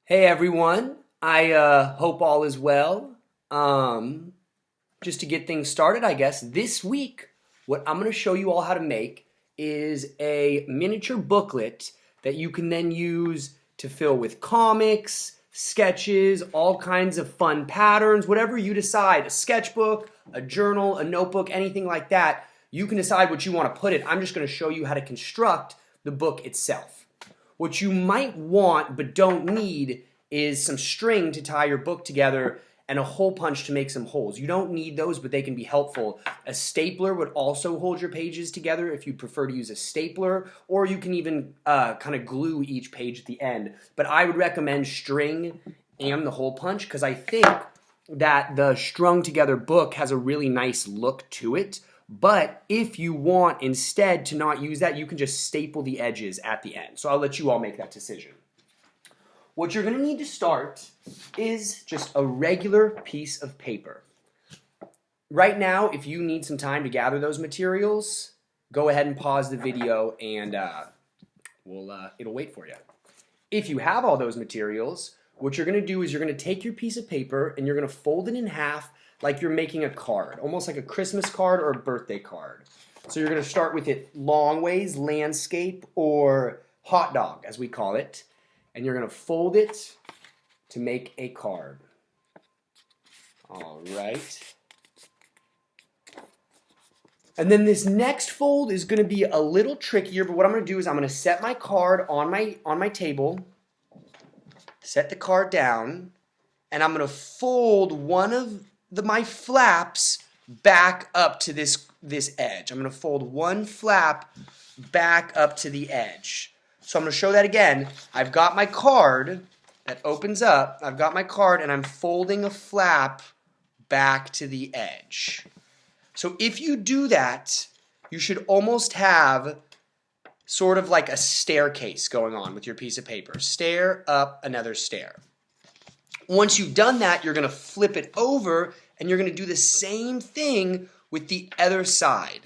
Hey everyone, I hope all is well. Just to get things started, I guess, this week, what I'm going to show you all how to make is a miniature booklet that you can then use to fill with comics, sketches, all kinds of fun patterns, whatever you decide, a sketchbook, a journal, a notebook, anything like that. You can decide what you want to put it. I'm just going to show you how to construct the book itself. What you might want but don't need is some string to tie your book together and a hole punch to make some holes. You don't need those, but they can be helpful. A stapler would also hold your pages together if you prefer to use a stapler, or you can even kind of glue each page at the end. But I would recommend string and the hole punch because I think that the strung together book has a really nice look to it. But if you want instead to not use that, you can just staple the edges at the end. So I'll let you all make that decision. What you're going to need to start is just a regular piece of paper. Right now, if you need some time to gather those materials, go ahead and pause the video and it'll wait for you. If you have all those materials, what you're going to do is you're going to take your piece of paper and you're going to fold it in half like you're making a card, almost like a Christmas card or a birthday card. So you're going to start with it long ways, landscape, or hot dog, as we call it. And you're going to fold it to make a card. All right. And then this next fold is going to be a little trickier, but what I'm going to do is I'm going to set my card on my table, set the card down, and I'm going to fold one of my flaps back up to this edge. I'm going to fold one flap back up to the edge. So I'm going to show that again. I've got my card that opens up. I've got my card and I'm folding a flap back to the edge. So if you do that, you should almost have sort of like a staircase going on with your piece of paper. Stair up, another stair. Once you've done that, you're going to flip it over and you're going to do the same thing with the other side.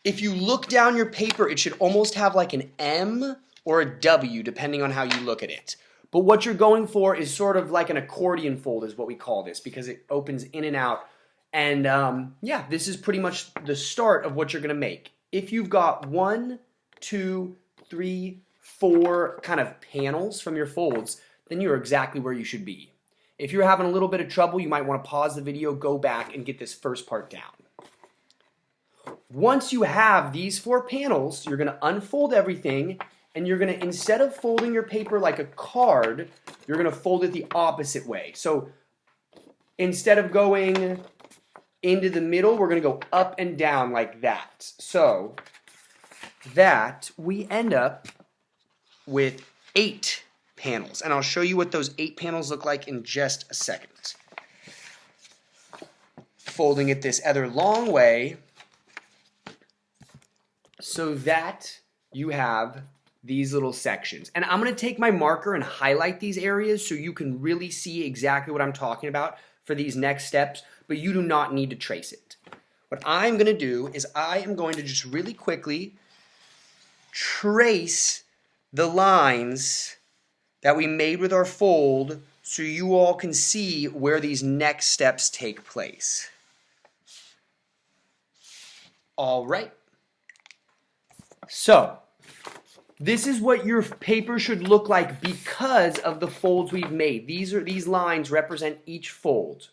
If you look down your paper, it should almost have like an M or a W, depending on how you look at it. But what you're going for is sort of like an accordion fold is what we call this because it opens in and out. And yeah, this is pretty much the start of what you're going to make. If you've got 1, 2, 3, 4 kind of panels from your folds, then you're exactly where you should be. If you're having a little bit of trouble, you might want to pause the video, go back, and get this first part down. Once you have these 4 panels, you're going to unfold everything, and you're going to, instead of folding your paper like a card, you're going to fold it the opposite way. So instead of going into the middle, we're going to go up and down like that. So that we end up with 8 panels. And I'll show you what those 8 panels look like in just a second. Folding it this other long way so that you have these little sections. And I'm going to take my marker and highlight these areas so you can really see exactly what I'm talking about for these next steps, but you do not need to trace it. What I'm going to do is I am going to just really quickly trace the lines that we made with our fold so you all can see where these next steps take place. All right. So, this is what your paper should look like because of the folds we've made. These lines represent each fold.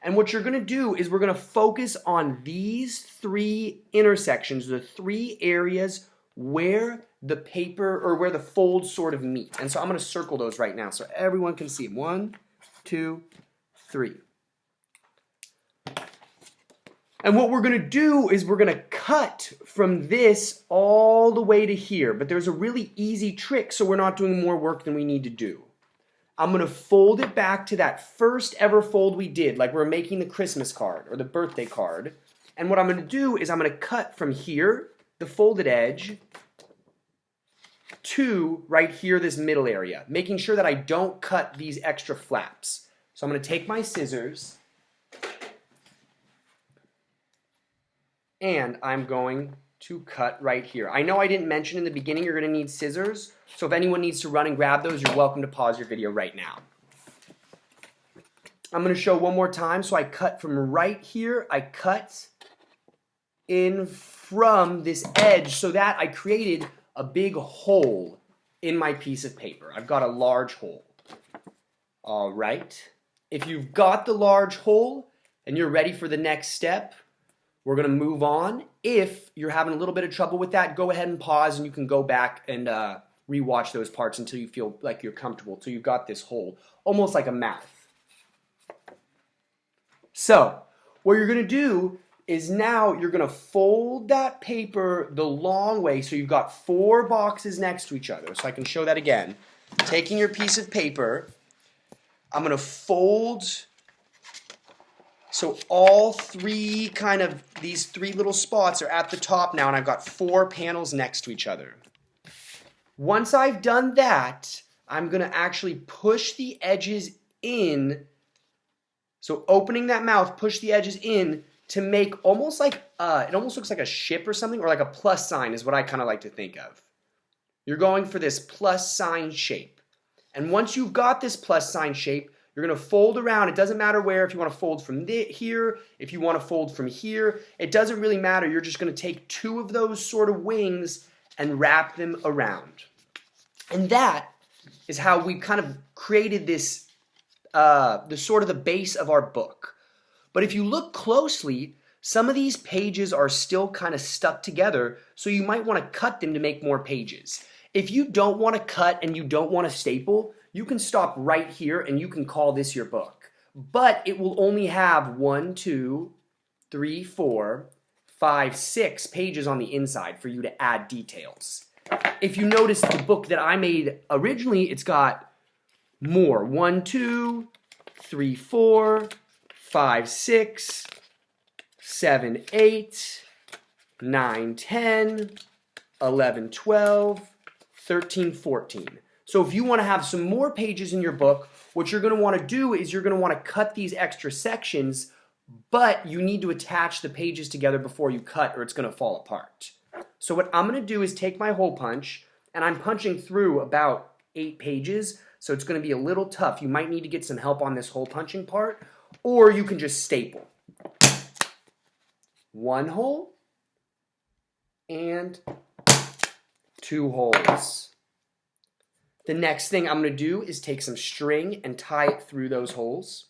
And what you're going to do is we're going to focus on these 3 intersections, the 3 areas where the paper or where the folds sort of meet. And so I'm going to circle those right now so everyone can see them. 1, 2, 3. And what we're going to do is we're going to cut from this all the way to here. But there's a really easy trick so we're not doing more work than we need to do. I'm going to fold it back to that first ever fold we did, like we're making the Christmas card or the birthday card. And what I'm going to do is I'm going to cut from here, the folded edge, to right here, this middle area, making sure that I don't cut these extra flaps. So I'm going to take my scissors and I'm going to cut right here. I know I didn't mention in the beginning you're going to need scissors, so if anyone needs to run and grab those, you're welcome to pause your video right now. I'm going to show one more time. So I cut from right here. I cut in from this edge so that I created a big hole in my piece of paper. I've got a large hole. All right. If you've got the large hole and you're ready for the next step, we're going to move on. If you're having a little bit of trouble with that, go ahead and pause and you can go back and rewatch those parts until you feel like you're comfortable. So you've got this hole, almost like a mouth. So what you're going to do is now you're going to fold that paper the long way. So you've got 4 boxes next to each other. So I can show that again. Taking your piece of paper, I'm going to fold. So all 3 these 3 little spots are at the top now, and I've got 4 panels next to each other. Once I've done that, I'm going to actually push the edges in. So opening that mouth, push the edges in to make almost like, it almost looks like a ship or something, or like a plus sign is what I kind of like to think of. You're going for this plus sign shape. And once you've got this plus sign shape, you're going to fold around. It doesn't matter where, if you want to fold from here, if you want to fold from here, it doesn't really matter. You're just going to take 2 of those sort of wings and wrap them around. And that is how we kind of created this, the sort of the base of our book. But if you look closely, some of these pages are still kind of stuck together, so you might want to cut them to make more pages. If you don't want to cut and you don't want to staple, you can stop right here and you can call this your book. But it will only have 1, 2, 3, 4, 5, 6 pages on the inside for you to add details. If you notice the book that I made originally, it's got more. 1, 2, 3, 4, 5, 6, 7, 8, 9, 10, 11, 12, 13, 14. So if you want to have some more pages in your book, what you're going to want to do is you're going to want to cut these extra sections, but you need to attach the pages together before you cut or it's going to fall apart. So what I'm going to do is take my hole punch, and I'm punching through about 8 pages, so it's going to be a little tough. You might need to get some help on this hole punching part, or you can just staple. 1 hole and 2 holes. The next thing I'm going to do is take some string and tie it through those holes.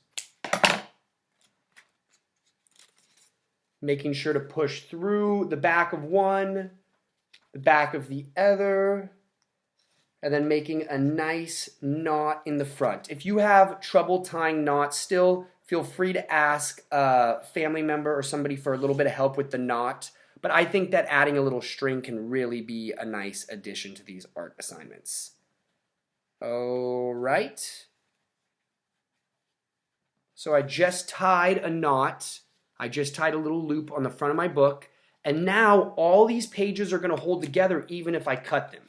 Making sure to push through the back of one, the back of the other, and then making a nice knot in the front. If you have trouble tying knots still, feel free to ask a family member or somebody for a little bit of help with the knot. But I think that adding a little string can really be a nice addition to these art assignments. All right. So I just tied a knot. I just tied a little loop on the front of my book. And now all these pages are going to hold together even if I cut them.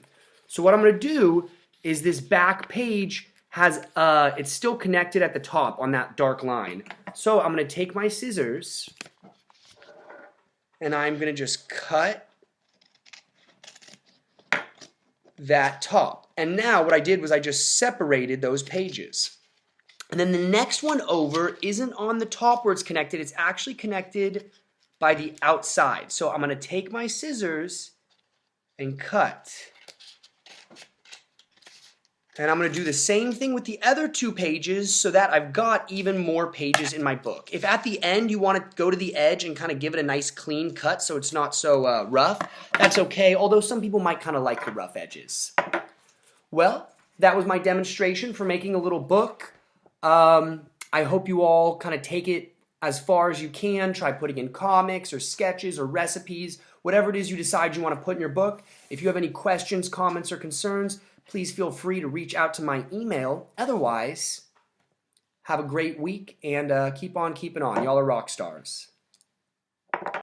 So what I'm going to do is this back page has, it's still connected at the top on that dark line. So I'm going to take my scissors and I'm going to just cut that top. And now what I did was I just separated those pages. And then the next one over isn't on the top where it's connected. It's actually connected by the outside. So I'm going to take my scissors and cut. And I'm going to do the same thing with the other 2 pages so that I've got even more pages in my book. If at the end you want to go to the edge and kind of give it a nice clean cut so it's not so rough, that's okay, although some people might kind of like the rough edges. Well, that was my demonstration for making a little book. I hope you all kind of take it as far as you can. Try putting in comics or sketches or recipes, whatever it is you decide you want to put in your book. If you have any questions, comments, or concerns, please feel free to reach out to my email. Otherwise, have a great week and keep on keeping on. Y'all are rock stars.